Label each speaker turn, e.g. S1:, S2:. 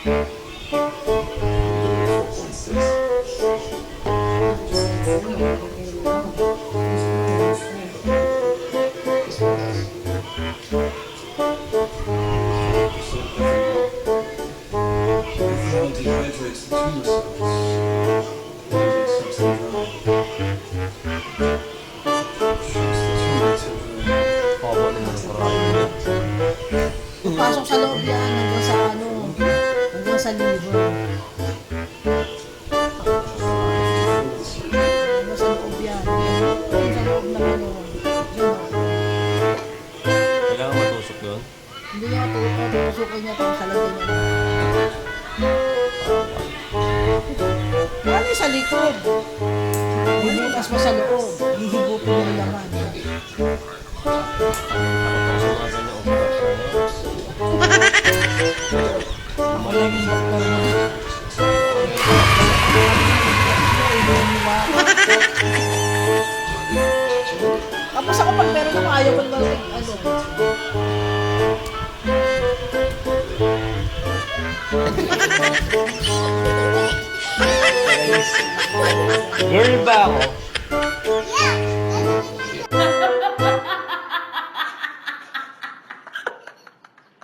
S1: Dehydrates the tumor cells.
S2: Pasok sa loob yan, hanggang sa ano, hanggang sa liver. Hanggang sa loob yan. Hanggang sa loob na ano. Yun.
S3: Kailangan matusok doon.
S2: Hindi niya tutusukin niya tapos salagyan niya. Ano sa likod? Hibutas mo sa loob. Hihigupin mo yung laman. Maraming doktor mo. Tapos ako pag meron naman ayaw ko naman ano.
S3: Girl ba ako?